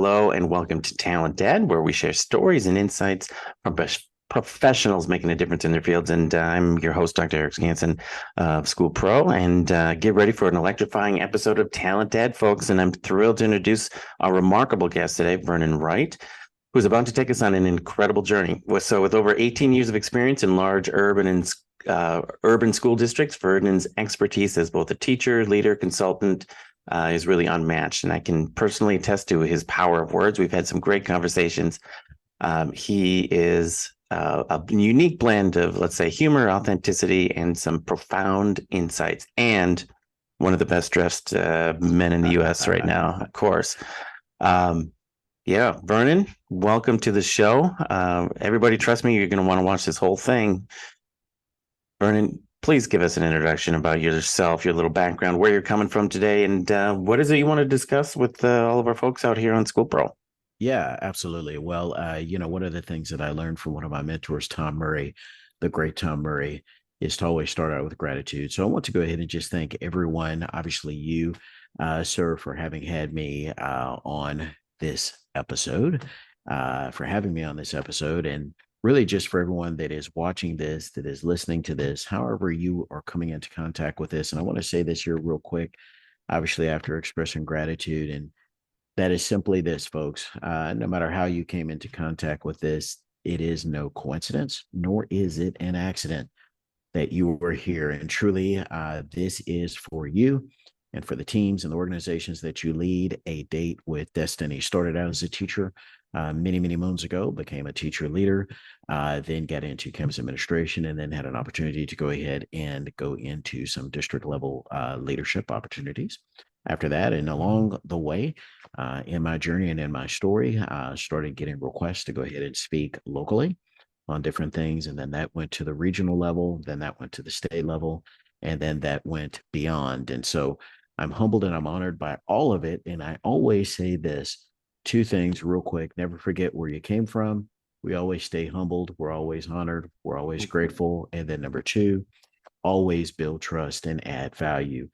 Hello and welcome to TalentED, where we share stories and insights from professionals making a difference in their fields. And I'm your host, Dr. Eric Skanson of School Pro. And get ready for an electrifying episode of TalentED, folks. And I'm thrilled to introduce our remarkable guest today, Vernon Wright, who's about to take us on an incredible journey. With over 18 years of experience in large urban school districts, Vernon's expertise as both a teacher, leader, consultant, is really unmatched. And I can personally attest to his power of words. We've had some great conversations. He is a unique blend of, let's say, humor, authenticity, and some profound insights, and one of the best dressed men in the U.S. right now, of course. Yeah, Vernon, welcome to the show. Everybody, trust me, you're going to want to watch this whole thing. Vernon, please give us an introduction about yourself, your little background, where you're coming from today, and what is it you want to discuss with all of our folks out here on School Pro? Yeah, absolutely. Well, one of the things that I learned from one of my mentors, Tom Murray, the great Tom Murray, is to always start out with gratitude. So I want to go ahead and just thank everyone, obviously you, sir, for having had me on this episode, for having me on this episode, and really just for everyone that is watching this, that is listening to this, however you are coming into contact with this. And I want to say this here real quick, obviously after expressing gratitude, and that is simply this, folks. No matter how you came into contact with this, it is no coincidence, nor is it an accident that you were here. And truly, this is for you and for the teams and the organizations that you lead. A date with destiny. Started out as a teacher many, many moons ago, became a teacher leader, then got into campus administration, and then had an opportunity to go ahead and go into some district level leadership opportunities. After that, and along the way in my journey and in my story, started getting requests to go ahead and speak locally on different things. And then that went to the regional level, then that went to the state level, and then that went beyond. And so I'm humbled and I'm honored by all of it. And I always say this, two things real quick: never forget where you came from. We always stay humbled. We're always honored. We're always grateful. And then number two, always build trust and add value.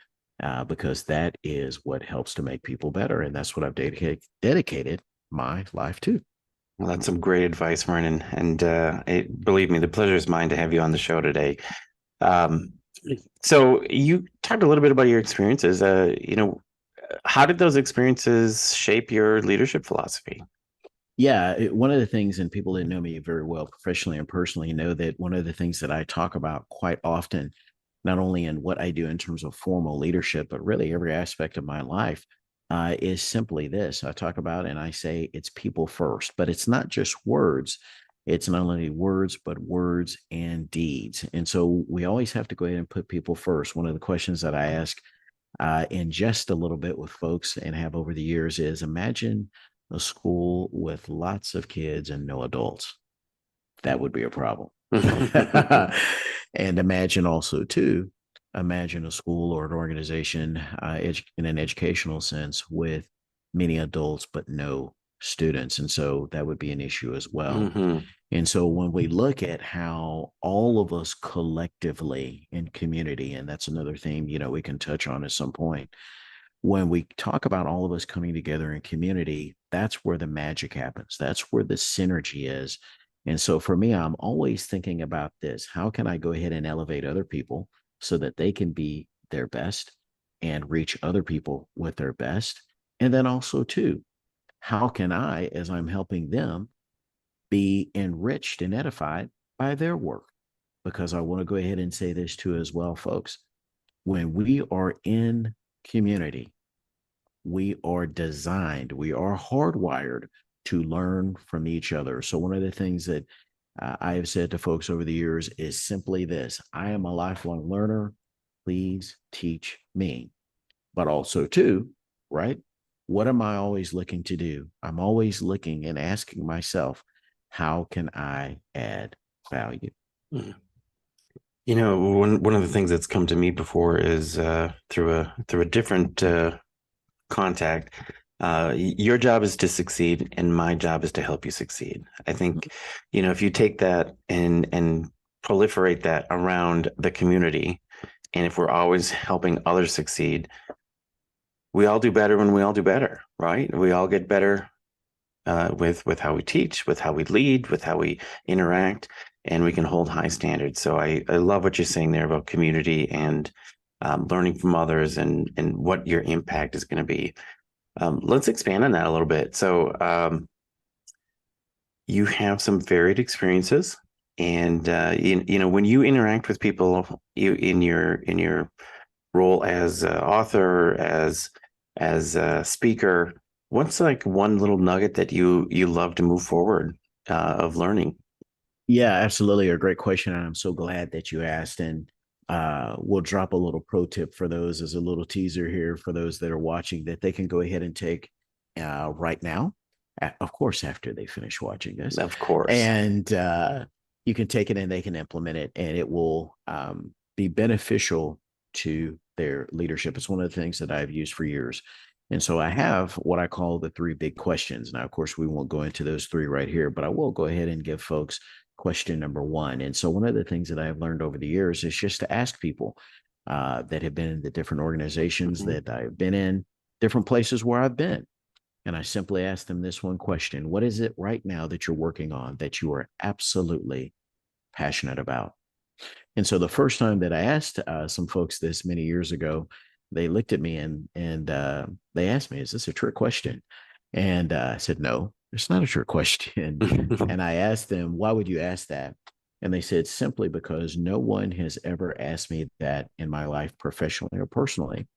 Because that is what helps to make people better. And that's what I've dedicated my life to. Well, that's some great advice, Vernon. And believe me, the pleasure is mine to have you on the show today. So you talked a little bit about your experiences. How did those experiences shape your leadership philosophy? Yeah, one of the things, and people that know me very well professionally and personally know that one of the things that I talk about quite often, not only in what I do in terms of formal leadership, but really every aspect of my life, is simply this. I talk about and I say it's people first, but it's not just words. It's not only words, but words and deeds. And so we always have to go ahead and put people first. One of the questions that I ask in just a little bit with folks and have over the years is, imagine a school with lots of kids and no adults. That would be a problem. And imagine also, too, imagine a school or an organization in an educational sense with many adults but no students. And so that would be an issue as well. Mm-hmm. And so when we look at how all of us collectively in community, and that's another theme, we can touch on at some point, when we talk about all of us coming together in community, that's where the magic happens. That's where the synergy is. And so for me, I'm always thinking about this. How can I go ahead and elevate other people so that they can be their best and reach other people with their best? And then also, too, how can I, as I'm helping them, be enriched and edified by their work? Because I want to go ahead and say this too as well, folks. When we are in community, we are designed, we are hardwired to learn from each other. So one of the things that I have said to folks over the years is simply this: I am a lifelong learner. Please teach me. But also, too, right? What am I always looking to do? I'm always looking and asking myself, how can I add value? One of the things that's come to me before is through a different contact. Your job is to succeed, and my job is to help you succeed. I think, if you take that and proliferate that around the community, and if we're always helping others succeed, we all do better when we all do better, right? We all get better with how we teach, with how we lead, with how we interact, and we can hold high standards. So I love what you're saying there about community and learning from others and what your impact is going to be. Let's expand on that a little bit. So you have some varied experiences, and you know when you interact with people, you in your role as author, as a speaker, what's like one little nugget that you love to move forward of learning? Yeah, absolutely. A great question. And I'm so glad that you asked. And we'll drop a little pro tip for those as a little teaser here for those that are watching that they can go ahead and take right now, of course, after they finish watching this. Of course. And you can take it and they can implement it, and it will be beneficial to their leadership. It's one of the things that I've used for years. And so I have what I call the three big questions. Now, of course, we won't go into those three right here, but I will go ahead and give folks question number one. And so one of the things that I've learned over the years is just to ask people that have been in the different organizations Mm-hmm. that I've been in, different places where I've been. And I simply ask them this one question: what is it right now that you're working on that you are absolutely passionate about? And so the first time that I asked some folks this many years ago, they looked at me and they asked me, "Is this a trick question?" And I said, "No, it's not a trick question." And I asked them, "Why would you ask that?" And they said, "Simply because no one has ever asked me that in my life, professionally or personally."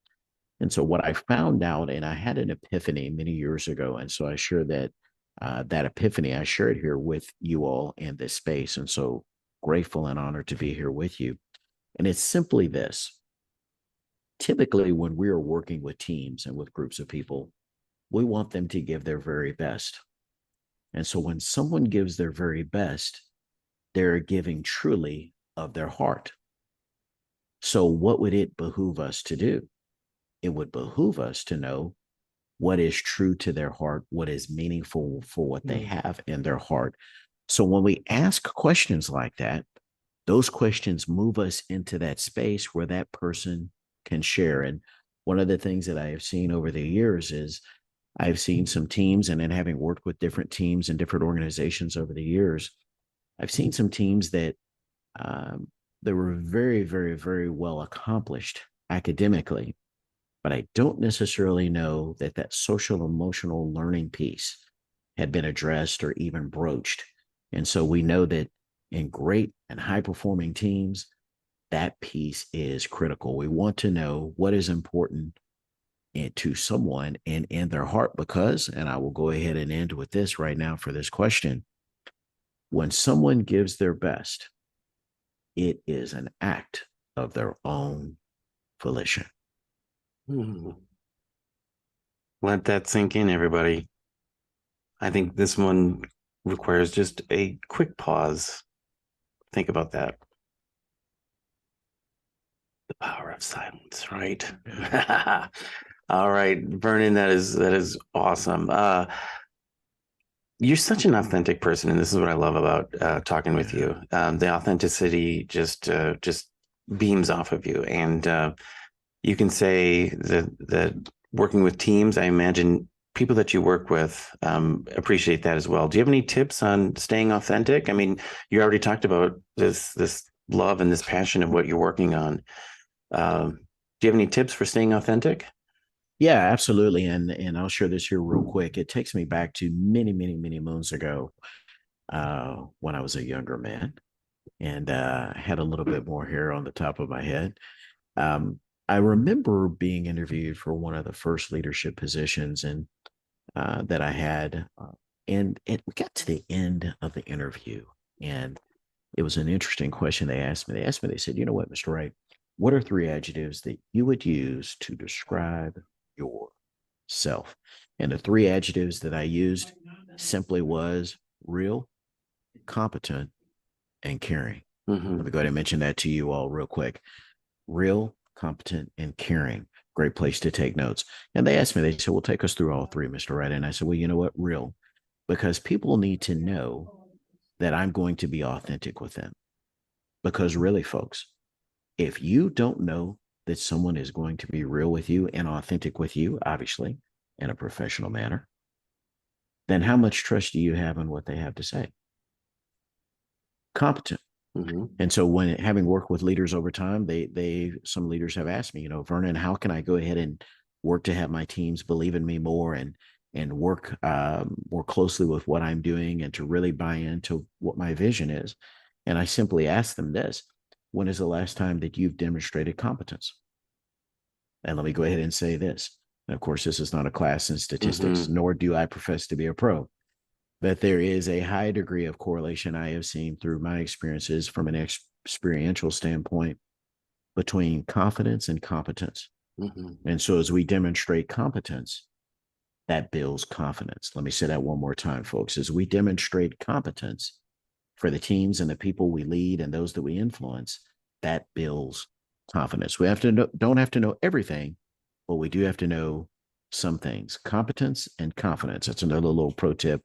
And so what I found out, and I had an epiphany many years ago, and so I share that that epiphany I shared here with you all in this space, and so grateful and honored to be here with you. And it's simply this: typically, when we are working with teams and with groups of people, we want them to give their very best. And so when someone gives their very best, they're giving truly of their heart. So what would it behoove us to do? It would behoove us to know what is true to their heart, what is meaningful for what they have in their heart. So when we ask questions like that, those questions move us into that space where that person can share. And one of the things that I have seen over the years is I've seen some teams, and then having worked with different teams and different organizations over the years, I've seen some teams that they were very, very, very well accomplished academically, but I don't necessarily know that that social emotional learning piece had been addressed or even broached. And so we know that in great and high performing teams, that piece is critical. We want to know what is important to someone and in their heart, because, and I will go ahead and end with this right now for this question: when someone gives their best, it is an act of their own volition. Hmm. Let that sink in, everybody. I think this one requires just a quick pause. Think about that. The power of silence, right? All right, Vernon, that is awesome. You're such an authentic person, and this is what I love about talking with you. The authenticity just beams off of you, and you can say that working with teams, I imagine people that you work with appreciate that as well. Do you have any tips on staying authentic? I mean, you already talked about this love and this passion of what you're working on. Do you have any tips for staying authentic? Yeah, absolutely. And I'll share this here real quick. It takes me back to many, many, many moons ago when I was a younger man and had a little bit more hair on the top of my head. Um, I remember being interviewed for one of the first leadership positions and that I had, and we got to the end of the interview, and it was an interesting question they asked me. They said, "You know what, Mr. Wright, what are three adjectives that you would use to describe yourself?" And the three adjectives that I used simply was real, competent, and caring. Let Mm-hmm. me go ahead and mention that to you all real quick. Real, competent, and caring. Great place to take notes. And they asked me, they said, "Well, take us through all three, Mr. Wright." And I said, "Well, you know what? Real, because people need to know that I'm going to be authentic with them. Because really, folks, if you don't know that someone is going to be real with you and authentic with you, obviously, in a professional manner, then how much trust do you have in what they have to say? Competent. Mm-hmm. And so when having worked with leaders over time, some leaders have asked me, Vernon, how can I go ahead and work to have my teams believe in me more and work more closely with what I'm doing and to really buy into what my vision is? And I simply ask them this: when is the last time that you've demonstrated competence? And let me go ahead and say this. And of course, this is not a class in statistics, Mm-hmm. nor do I profess to be a pro, that there is a high degree of correlation I have seen through my experiences from an experiential standpoint between confidence and competence. Mm-hmm. And so as we demonstrate competence, that builds confidence. Let me say that one more time, folks. As we demonstrate competence for the teams and the people we lead and those that we influence, that builds confidence. We don't have to know everything, but we do have to know some things. Competence and confidence. That's another little pro tip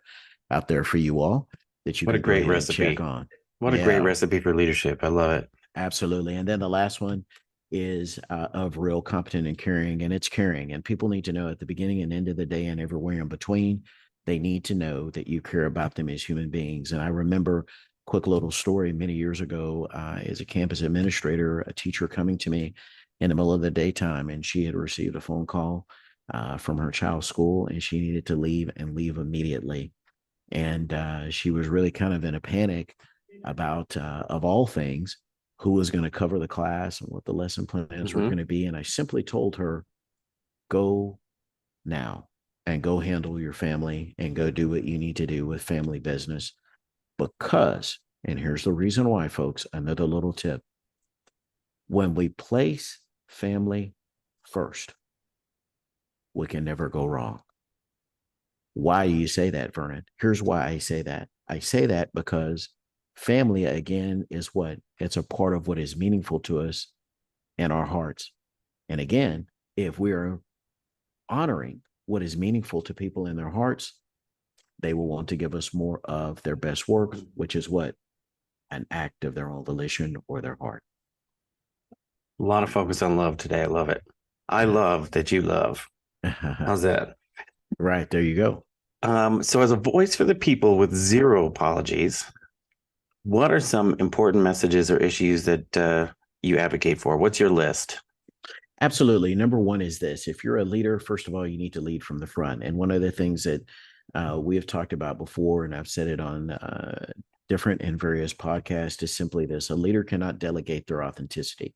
out there for you all that you What a can go great ahead and check recipe. on. What a great Yeah, recipe for leadership. I love it. absolutely. And then the last one is of real competent and caring, and it's caring. And people need to know at the beginning and end of the day and everywhere in between, they need to know that you care about them as human beings. And I remember quick little story many years ago as a campus administrator, a teacher coming to me in the middle of the daytime, and she had received a phone call from her child's school, and she needed to leave and leave immediately. And she was really kind of in a panic about, of all things, who was going to cover the class and what the lesson plans were Mm-hmm. going to be. And I simply told her, go now and go handle your family and go do what you need to do with family business. Because, and here's the reason why, folks, another little tip: when we place family first, we can never go wrong. Why do you say that, Vernon? Here's why I say that. I say that because family, again, is what? It's a part of what is meaningful to us in our hearts. And again, if we are honoring what is meaningful to people in their hearts, they will want to give us more of their best work, which is what? An act of their own volition or their heart. A lot of focus on love today. I love it. I love that you love. How's that? Right. There you go. So as a voice for the people with zero apologies, what are some important messages or issues that you advocate for? What's your list? Absolutely. Number one is this: if you're a leader, first of all, you need to lead from the front. And one of the things that we have talked about before, and I've said it on different and various podcasts, is simply this: a leader cannot delegate their authenticity.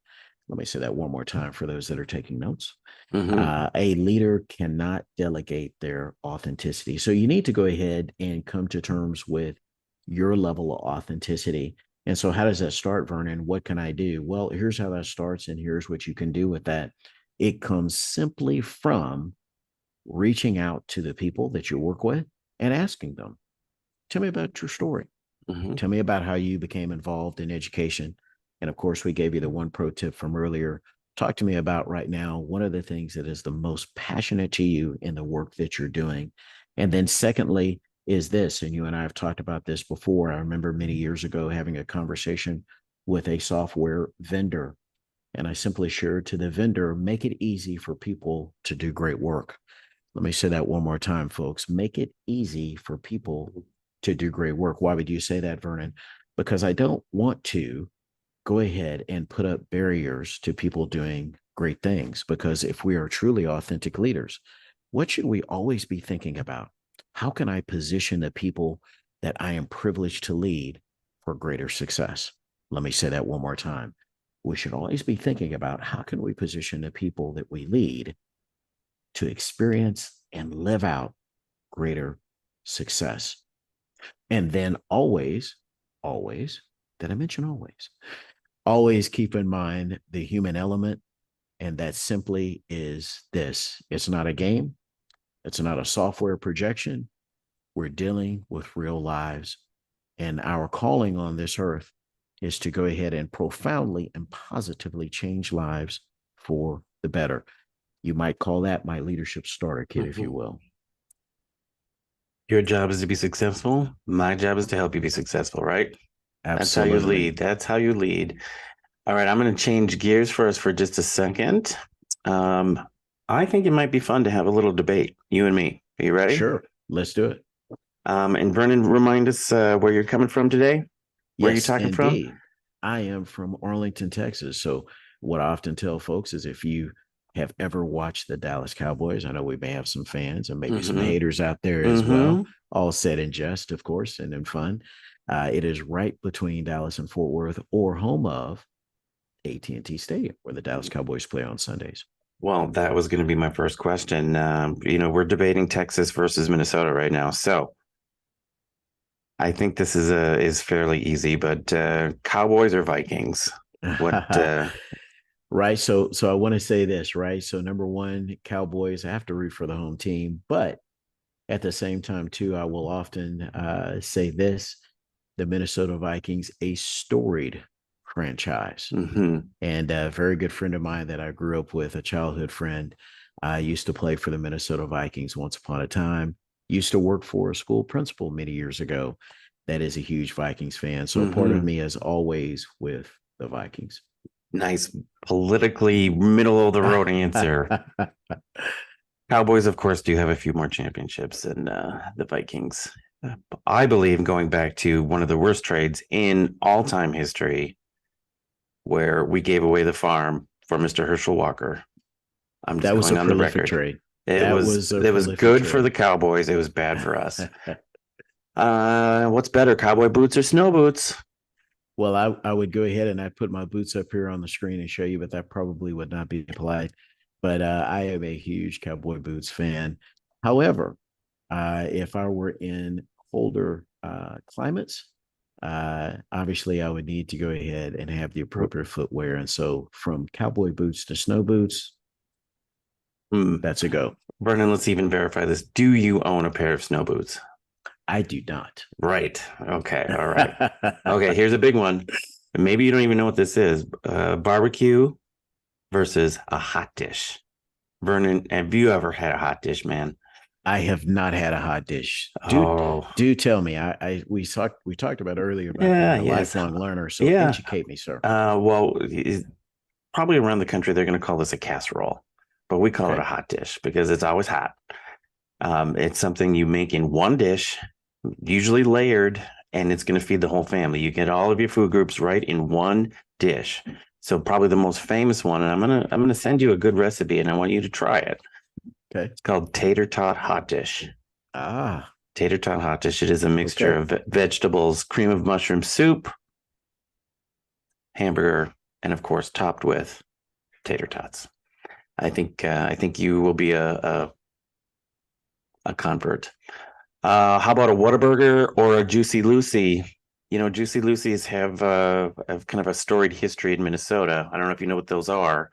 Let me say that one more time for those that are taking notes. Mm-hmm. A leader cannot delegate their authenticity. So you need to go ahead and come to terms with your level of authenticity. And so, how does that start, Vernon? What can I do? Well, here's how that starts, and here's what you can do with that. It comes simply from reaching out to the people that you work with and asking them, tell me about your story. Mm-hmm. Tell me about how you became involved in education. And of course, we gave you the one pro tip from earlier. Talk to me about right now one of the things that is the most passionate to you in the work that you're doing. And then, secondly, is this, and you and I have talked about this before. I remember many years ago having a conversation with a software vendor, and I simply shared to the vendor, make it easy for people to do great work. Let me say that one more time, folks. Make it easy for people to do great work. Why would you say that, Vernon? Because I don't want to go ahead and put up barriers to people doing great things. Because if we are truly authentic leaders, what should we always be thinking about? How can I position the people that I am privileged to lead for greater success? Let me say that one more time. We should always be thinking about how can we position the people that we lead to experience and live out greater success. And then always, did I mention always? Always keep in mind the human element. And that simply is this: it's not a game, it's not a software projection. We're dealing with real lives. And our calling on this earth is to go ahead and profoundly and positively change lives for the better. You might call that my leadership starter kit, if you Mm-hmm. will. Your job is to be successful. My job is to help you be successful, right? That's how you Absolutely. lead. That's how you lead. All right, I'm going to change gears for us for just a second. Um, I think it might be fun to have a little debate, you and me. Are you ready? Sure. Let's do it. And Vernon, remind us where you're coming from today. Where are you Yes, talking from? indeed. I am from Arlington, Texas. So, what I often tell folks is if you have ever watched the Dallas Cowboys, I know we may have some fans and maybe some Mm-hmm. haters out there as well, Mm-hmm. all said in jest, of course, and in fun. It is right between Dallas and Fort Worth, or home of AT&T Stadium, where the Dallas Cowboys play on Sundays. Well, that was going to be my first question. We're debating Texas versus Minnesota right now, so I think this is fairly easy. But Cowboys or Vikings? What? Right. So I want to say this, right? So number one, Cowboys, I have to root for the home team, but at the same time, too, I will often say this: the Minnesota Vikings, a storied franchise, Mm-hmm. and a very good friend of mine that I grew up with, a childhood friend, used to play for the Minnesota Vikings once upon a time. Used to work for a school principal many years ago. That is a huge Vikings fan. So a part of Mm-hmm. me is always with the Vikings. Nice, politically middle of the road answer. Cowboys, of course, do have a few more championships than the Vikings. I believe going back to one of the worst trades in all-time history, where we gave away the farm for Mr. Herschel Walker. I'm just That was going a on the prolific record. trade. It That was was a it was prolific good for the trade. Cowboys. It was bad for us. What's better, cowboy boots or snow boots? Well, I would go ahead and I'd put my boots up here on the screen and show you, but that probably would not be polite. But I am a huge cowboy boots fan. However, if I were in colder climates, obviously I would need to go ahead and have the appropriate footwear. And so from cowboy boots to snow boots, Hmm. that's a go. Vernon, let's even verify this. Do you own a pair of snow boots? I do not. Right. Okay. All right. Okay. Here's a big one. Maybe you don't even know what this is. Barbecue versus a hot dish. Vernon, have you ever had a hot dish, man? I have not had a hot dish. Oh, Do tell me. We talked about earlier about yeah. being a Yes. lifelong learner. So Yeah. educate me, sir. Well, probably around the country, they're going to call this a casserole, but we call it a Okay. hot dish because it's always hot. It's something you make in one dish, usually layered, and it's going to feed the whole family. You get all of your food groups right in one dish. So probably the most famous one, and I'm gonna send you a good recipe, and I want you to try it. Okay. It's called tater tot hot dish. Ah, Tater tot hot dish. It is a mixture okay. of vegetables, cream of mushroom soup, hamburger, and of course topped with tater tots. I think you will be a convert. How about a Whataburger or a Juicy Lucy? Juicy Lucy's have kind of a storied history in Minnesota. I don't know if you know what those are.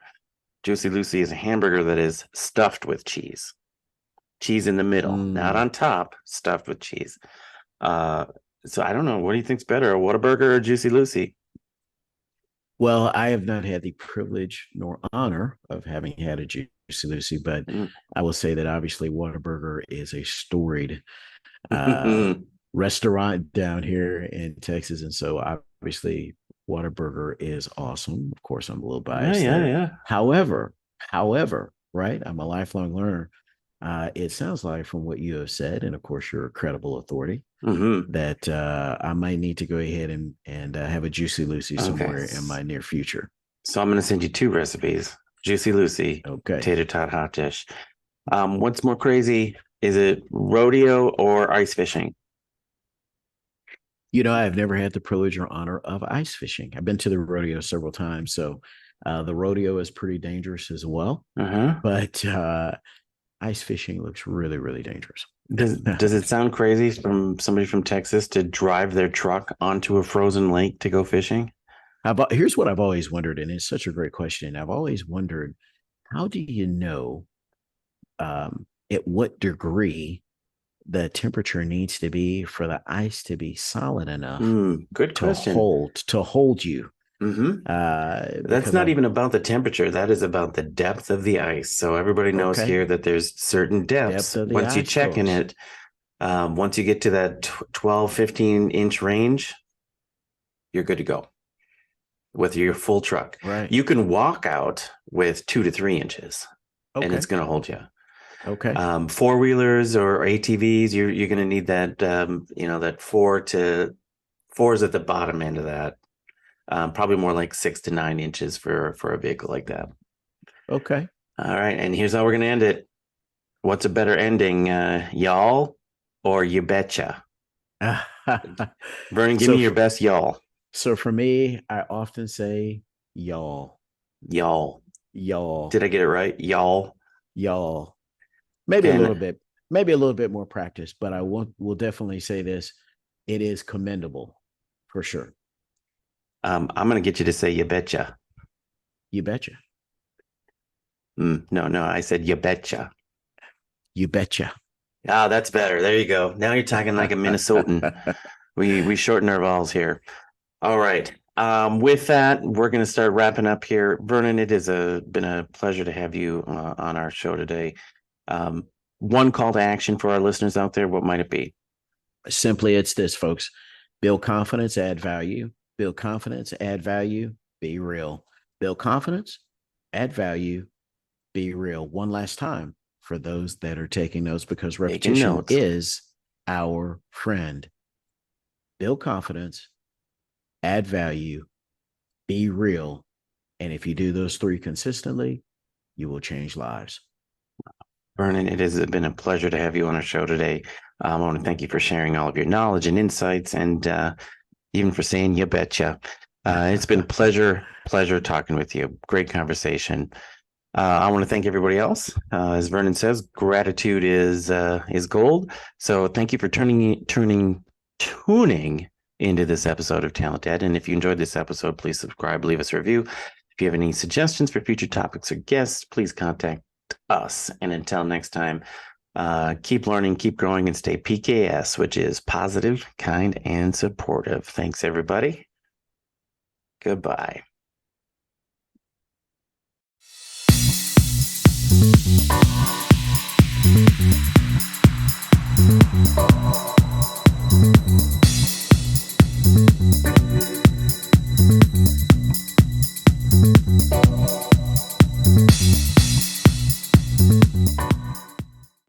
Juicy Lucy is a hamburger that is stuffed with cheese. Cheese in the middle, not Mm. on top, stuffed with cheese. Uh, so I don't know. What do you think's better, a Whataburger or Juicy Lucy? Well, I have not had the privilege nor honor of having had a Juicy Lucy, but Mm. I will say that obviously Whataburger is a storied uh, restaurant down here in Texas. And so obviously Whataburger is awesome. Of course, I'm a little Yeah, biased yeah, there. yeah. However, right, I'm a lifelong learner. It sounds like from what you have said, and of course you're a credible authority, Hmm. that I might need to go ahead and have a Juicy Lucy Okay. somewhere in my near future. So I'm going to send you two recipes: Juicy Lucy, Okay. tater tot hot dish. What's more crazy? Is it rodeo or ice fishing? I've never had the privilege or honor of ice fishing. I've been to the rodeo several times, so the rodeo is pretty dangerous as well. Uh-huh. But ice fishing looks really, really dangerous. Does it sound crazy from somebody from Texas to drive their truck onto a frozen lake to go fishing? Here's what I've always wondered, and it's such a great question. I've always wondered, how do you know at what degree the temperature needs to be for the ice to be solid enough Good to question. hold you? Hmm. That's Because not I've even about the temperature. That is about the depth of the ice. So everybody knows okay here that there's certain depth depths. of the Once you ice check in course. it, once you get to that 12, 15-inch range, you're good to go with your full truck. Right. You can walk out with 2 to 3 inches and it's Okay. going to hold you. Okay. Four-wheelers or ATVs, you're going to need that, that 4 is at the bottom end of that. Probably more like 6 to 9 inches for a vehicle like that. Okay. All right, and here's how we're going to end it. What's a better ending, y'all or you betcha? Vernon, give so me your best y'all. so for me, I often say y'all, Y'all. y'all, Did I get it right? Y'all. y'all. Maybe a little And bit, maybe a little bit more practice, but I will definitely say this. It is commendable for sure. I'm going to get you to say you betcha. You betcha. No, I said you betcha. You betcha. Ah, that's better. There you go. Now you're talking like a Minnesotan. We shorten our vowels here. All right. With that, we're going to start wrapping up here. Vernon, it has been a pleasure to have you on our show today. One call to action for our listeners out there. What might it be? Simply, it's this, folks. Build confidence, add value. Build confidence, add value, be real. Build confidence, add value, be real. One last time for those that are taking notes, because Taking repetition notes. is our friend. Build confidence, add value, be real. And if you do those three consistently, you will change lives. Vernon, it has been a pleasure to have you on our show today. I want to thank you for sharing all of your knowledge and insights, and even for saying you betcha. It's been a pleasure talking with you. Great conversation. I want to thank everybody else. As Vernon says, gratitude is gold. So thank you for tuning into this episode of TalentED. And if you enjoyed this episode, please subscribe, leave us a review. If you have any suggestions for future topics or guests, please contact us. And until next time, keep learning, keep growing, and stay PKS, which is positive, kind, and supportive. Thanks, everybody. Goodbye.